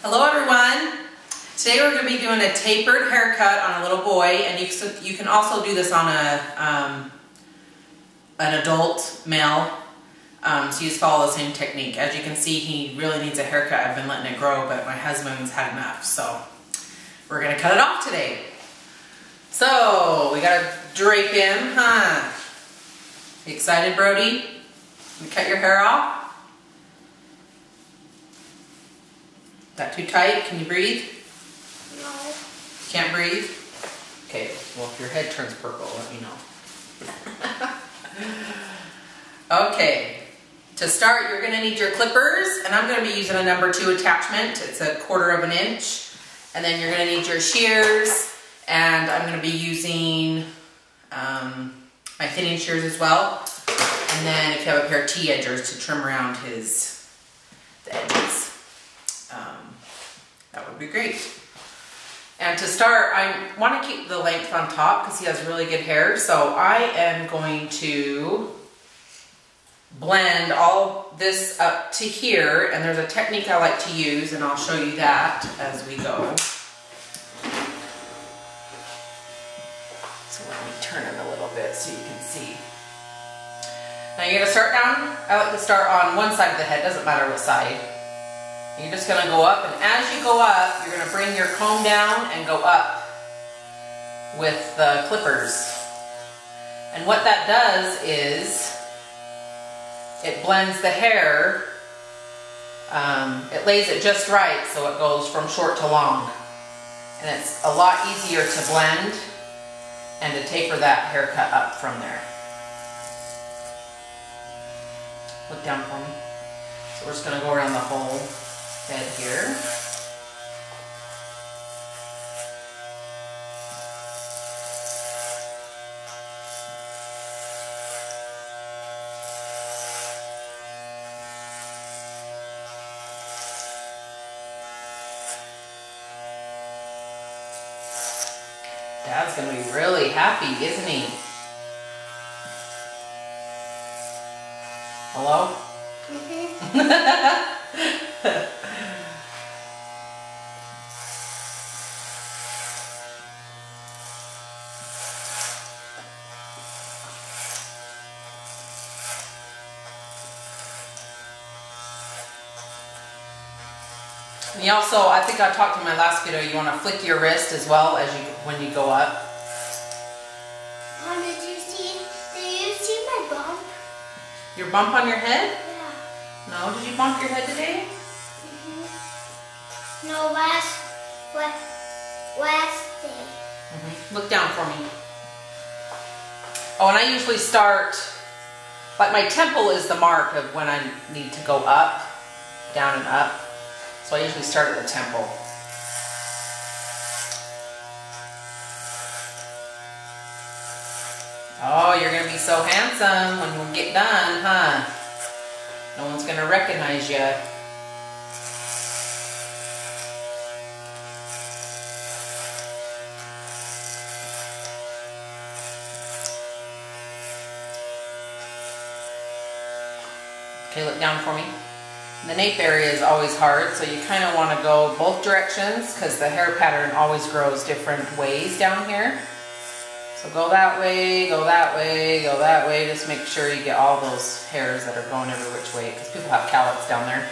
Hello everyone. Today we're going to be doing a tapered haircut on a little boy, and you can also do this on an adult male. So you just follow the same technique. As you can see, he really needs a haircut. I've been letting it grow, but my husband's had enough, so we're going to cut it off today. So we got to drape him, huh? You excited, Brody? You cut your hair off? That too tight? Can you breathe? No. Can't breathe? Okay, well if your head turns purple, let me know. Okay, to start you're going to need your clippers, and I'm going to be using a number 2 attachment. It's 1/4 inch. And then you're going to need your shears, and I'm going to be using my thinning shears as well. And then if you have a pair of T-edgers to trim around the edges. That would be great. And to start, I want to keep the length on top because he has really good hair. So I am going to blend all this up to here. And there's a technique I like to use, and I'll show you that as we go. So let me turn it a little bit so you can see. Now you're going to start down. I like to start on one side of the head, doesn't matter what side. You're just going to go up, and as you go up, you're going to bring your comb down and go up with the clippers. And what that does is it blends the hair, it lays it just right so it goes from short to long. And it's a lot easier to blend and to taper that haircut up from there. Look down for me. So we're just going to go around the whole head here. Dad's going to be really happy, isn't he? Hello? Mm-hmm. And you also, I think I talked in my last video, you want to flick your wrist as well as when you go up. Mom, did you see my bump? Your bump on your head? Yeah. No, did you bump your head today? Mm-hmm. No, last day. Mm-hmm. Look down for me. Oh, and I usually start, like my temple is the mark of when I need to go up, down and up. So I usually start at the temple. Oh, you're going to be so handsome when we get done, huh? No one's going to recognize you. Okay, look down for me. The nape area is always hard, so you kind of want to go both directions because the hair pattern always grows different ways down here. So go that way, go that way, go that way. Just make sure you get all those hairs that are going every which way because people have cowlicks down there.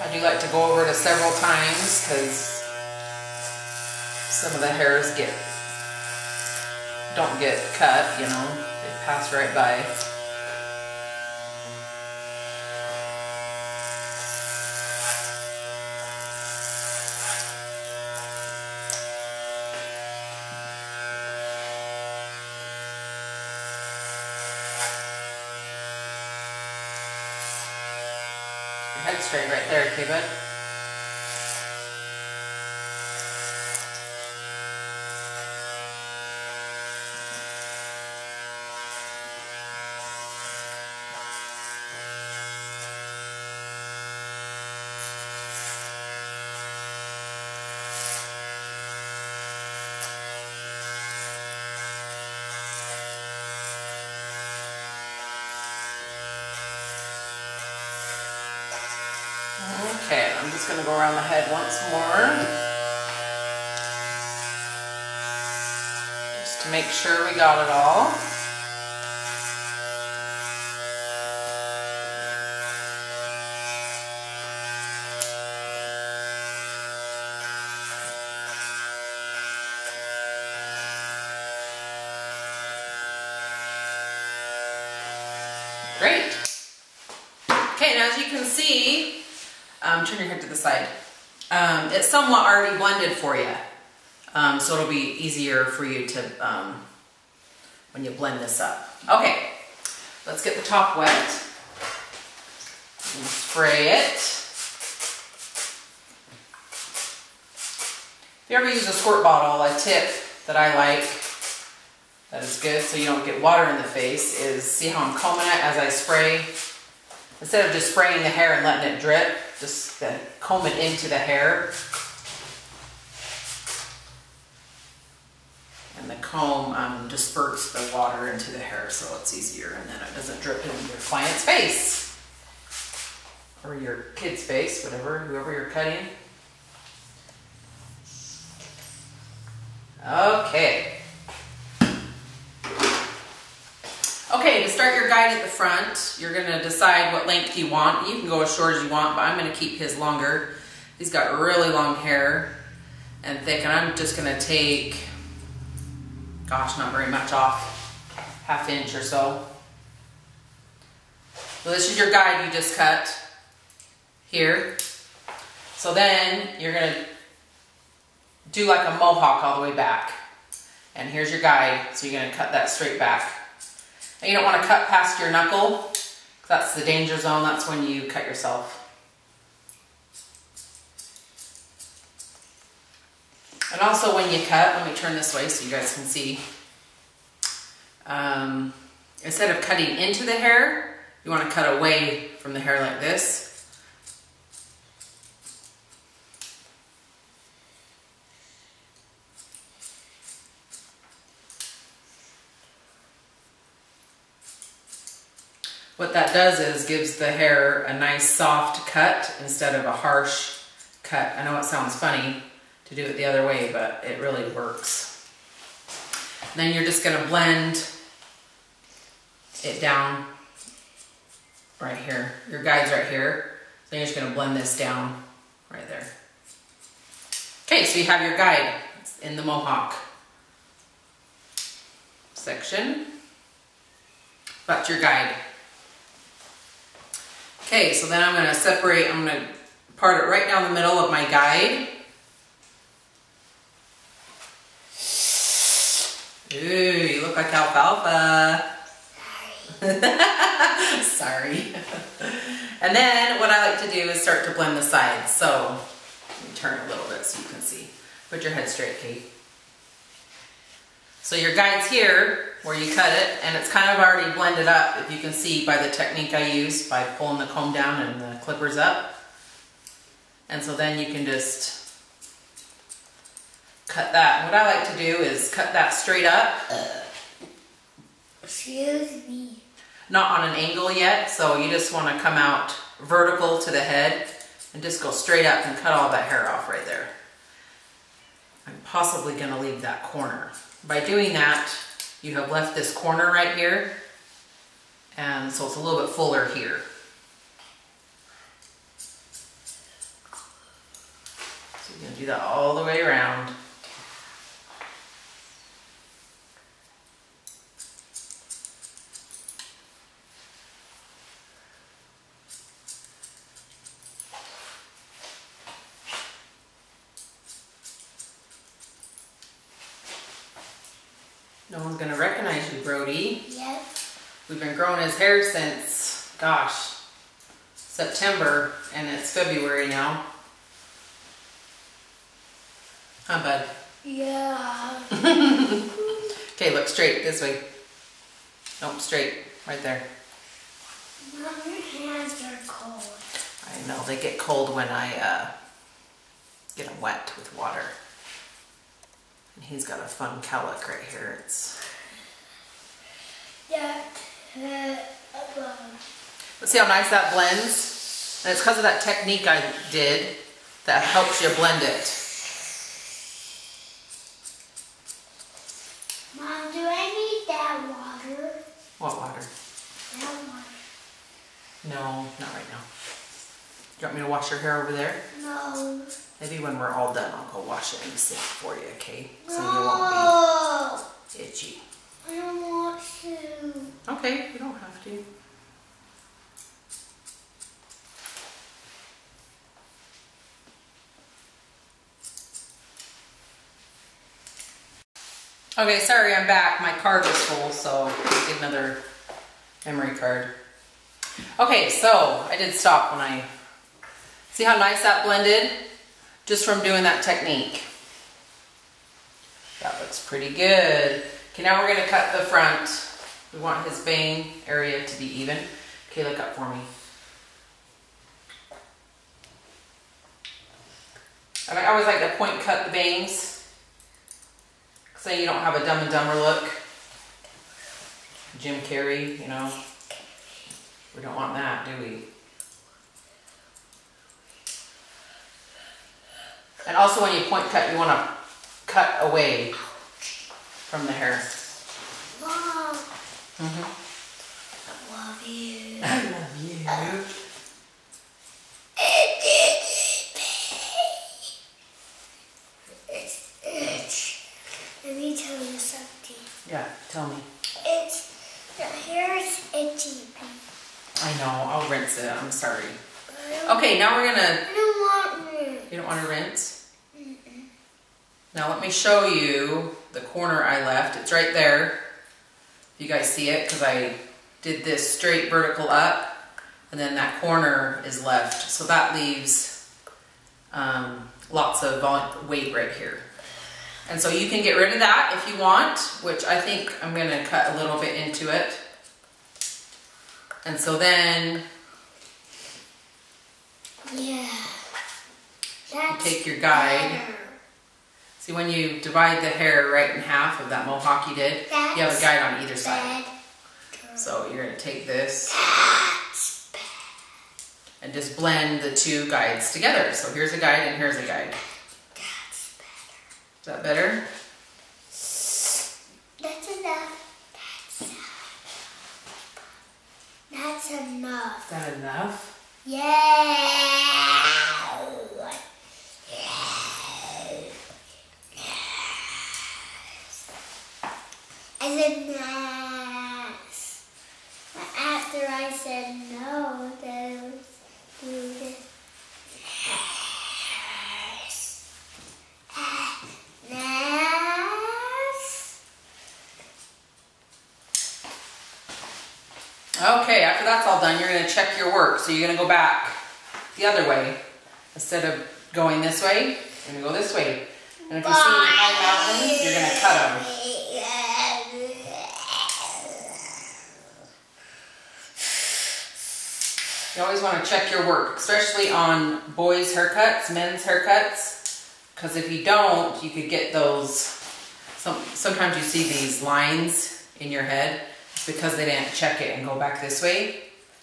I do like to go over it several times because some of the hairs don't get cut, you know, they pass right by. Head straight right there, okay, bud? just going to go around the head once more. Just to make sure we got it all. Great. Okay, and as you can see, turn your head to the side. It's somewhat already blended for you. So it'll be easier for you to, when you blend this up. Okay, let's get the top wet. And spray it. If you ever use a squirt bottle, a tip that I like, that is good so you don't get water in the face, is see how I'm combing it as I spray? Instead of just spraying the hair and letting it drip, just comb it into the hair. And the comb disperses the water into the hair so it's easier, and then it doesn't drip in your client's face. Or your kid's face, whoever you're cutting. Okay. Okay, to start your guide at the front, you're going to decide what length you want. You can go as short as you want, but I'm going to keep his longer. He's got really long hair and thick, and I'm just going to take, gosh, not very much off, ½ inch or so. So this is your guide you just cut here. So then you're going to do like a mohawk all the way back. And here's your guide, so you're going to cut that straight back. And you don't want to cut past your knuckle, because that's the danger zone. That's when you cut yourself. And also when you cut, let me turn this way so you guys can see. Instead of cutting into the hair, you want to cut away from the hair like this. What that does is gives the hair a nice soft cut instead of a harsh cut. I know it sounds funny to do it the other way, but it really works. Then you're just going to blend it down right here. Your guide's right here. So you're just going to blend this down right there. Okay, so you have your guide in the mohawk section. That's your guide. Okay, so then I'm going to separate, I'm going to part it right down the middle of my guide. Ooh, you look like alfalfa. Sorry. Sorry. And then what I like to do is start to blend the sides. So, let me turn a little bit so you can see. Put your head straight, Kate. So your guide's here where you cut it, and it's kind of already blended up, if you can see by the technique I use, by pulling the comb down and the clippers up. And so then you can just cut that. And what I like to do is cut that straight up. Excuse me. Not on an angle yet, so you just want to come out vertical to the head and just go straight up and cut all that hair off right there. I'm possibly going to leave that corner. By doing that, you have left this corner right here, and so it's a little bit fuller here. So you're going to do that all the way around. No one's going to recognize you, Brody. Yep. We've been growing his hair since, gosh, September, and it's February now. Huh, bud? Yeah. Okay, look straight, this way. Nope, straight, right there. Mom, your hands are cold. I know, they get cold when I get them wet with water. And he's got a fun cowlick right here. It's. Yeah. But see how nice that blends? And it's because of that technique I did. that helps you blend it. Mom, do I need that water? What water? That water. No, not right now. Do you want me to wash your hair over there? No. Maybe when we're all done, I'll go wash it and sink for you, okay? So you No. won't be itchy. I don't want to. Okay, you don't have to. Okay, sorry, I'm back. My card was full, so I'll get another memory card. Okay, so I did stop when I... See how nice that blended? Just from doing that technique. That looks pretty good. Okay, now we're going to cut the front. We want his bang area to be even. Okay, look up for me. And I always like to point cut the bangs, so you don't have a Dumb and Dumber look. Jim Carrey, you know. We don't want that, do we? And also when you point cut, you want to cut away from the hair. Mom. Mm-hmm. I love you. I love you. Let me tell you something. Yeah, tell me. The hair is itchy. I know, I'll rinse it, I'm sorry. I Okay, now we're gonna... don't want it. You don't want to rinse? Now let me show you the corner I left. It's right there. You guys see it? Because I did this straight vertical up, and then that corner is left. So that leaves lots of weight right here. And so you can get rid of that if you want, which I think I'm going to cut a little bit into it. And so then Yeah. you take your guide. Better. See, when you divide the hair right in half of that mohawk you did, you have a guide on either side. So you're going to take this and just blend the two guides together. So here's a guide and here's a guide. That's better. Is that better? That's enough. That's enough. Is that enough? Yeah. I said nice. But after I said no, then it was good. Nice. Okay, after that's all done, you're going to check your work. So you're going to go back the other way. Instead of going this way, you're going to go this way. And if you see any high mountains, you're going to cut them. You always want to check your work, especially on boys' haircuts, men's haircuts, because if you don't, you could get those, sometimes you see these lines in your head because they didn't check it and go back this way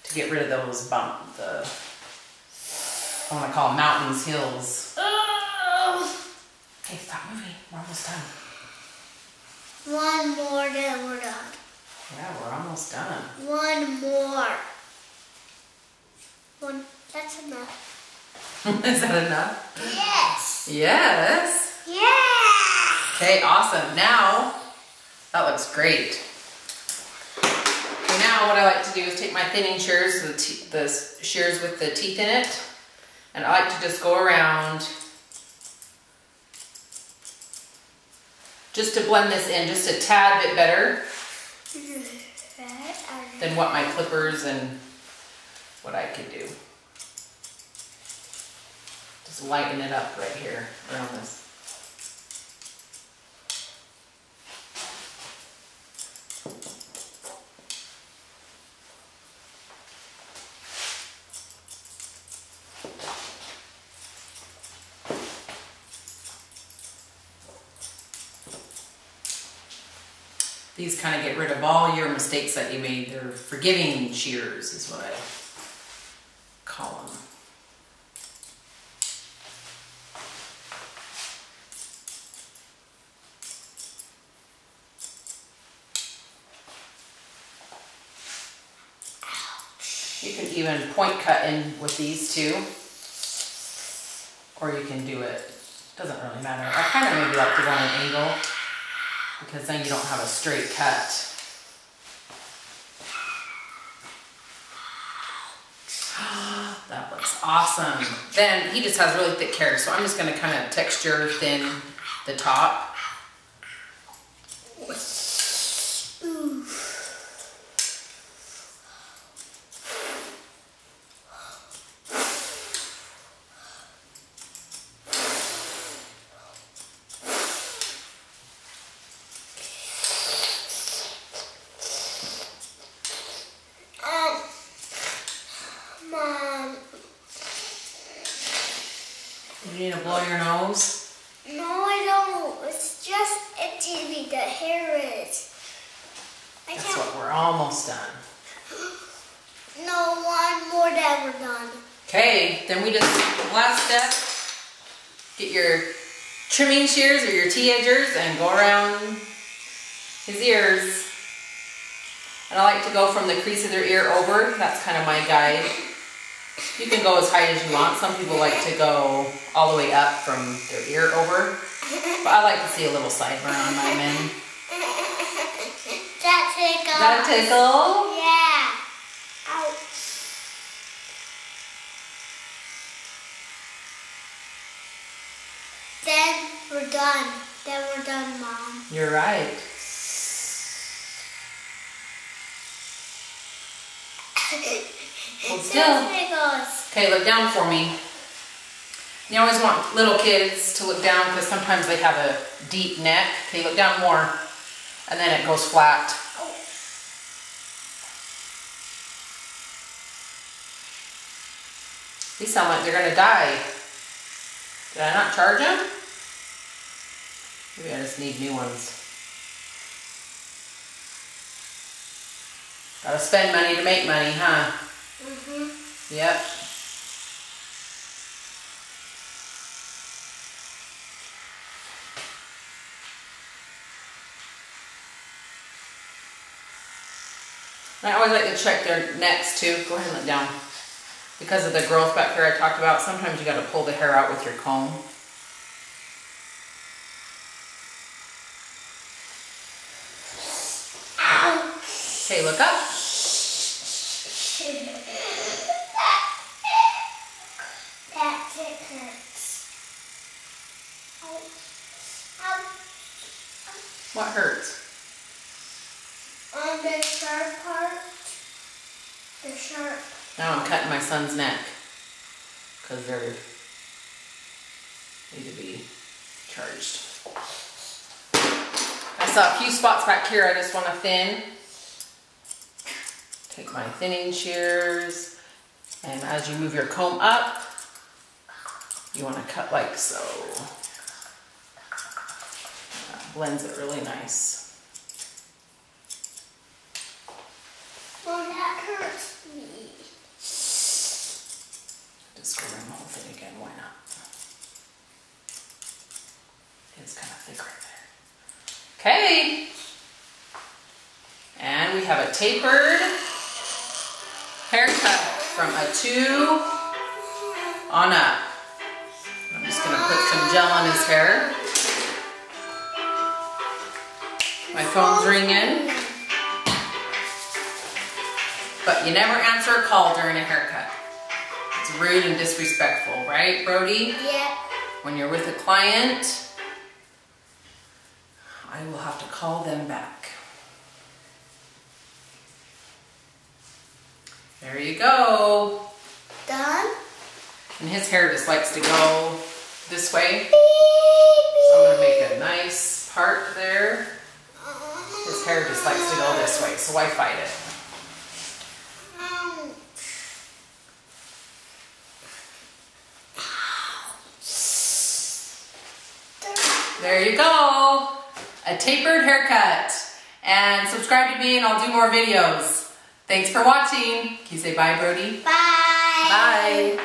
to get rid of those I want to call them mountains, hills. Hey, stop moving, we're almost done. One more, then we're done. Yeah, we're almost done. One more. One. That's enough. Is that enough? Yes. Yes. Yeah. Okay, awesome. Now, that looks great. Okay, now what I like to do is take my thinning shears, the shears with the teeth in it, and I like to just go around just to blend this in just a tad bit better than what my clippers and what I could do. Just lighten it up right here around this. These kind of get rid of all your mistakes that you made. They're forgiving shears is what I call them. You can even point cut in with these too. Or you can do it, doesn't really matter. I kind of maybe like to go on an angle because then you don't have a straight cut. That looks awesome. Then he just has really thick hair, so I'm just gonna kind of texture thin the top. You need to blow your nose? No, I don't. It's just itchy. The hair is. That's what we're almost done. No, one more that we're done. Okay, then we just, last step, get your trimming shears or your T-edgers and go around his ears. And I like to go from the crease of their ear over. That's kind of my guide. You can go as high as you want. Some people like to go all the way up from their ear over. But I like to see a little sideburn on my men. That tickle. That tickle? Yeah. Ouch. Then we're done. Then we're done, Mom. You're right. Hold still. Okay, look down for me. You always want little kids to look down because sometimes they have a deep neck. Okay, look down more. And then it goes flat. These sound like they're going to die. Did I not charge them? Maybe I just need new ones. Gotta spend money to make money, huh? Mm-hmm. Yep. I always like to check their necks too. Go ahead and let down. Because of the growth back here I talked about, sometimes you gotta pull the hair out with your comb. Ow. Okay, look up. That tick hurts. Ow. Ow. What hurts? On the sharp part. The sharp. Now I'm cutting my son's neck because they're need to be charged. I saw a few spots back here I just want to thin. Take my thinning shears, and as you move your comb up, you want to cut like so. That blends it really nice. Well, that hurts me. Just go around the whole thing again, why not? It's kind of thick right there. Okay. And we have a tapered haircut from a 2 on up. I'm just going to put some gel on his hair. My phone's ringing. But you never answer a call during a haircut. It's rude and disrespectful, right, Brody? Yeah. When you're with a client, I will have to call them back. There you go. Done? And his hair just likes to go this way. So I'm going to make a nice part there. His hair just likes to go this way, so why fight it? There you go. A tapered haircut. And subscribe to me and I'll do more videos. Thanks for watching. Can you say bye, Brody? Bye. Bye.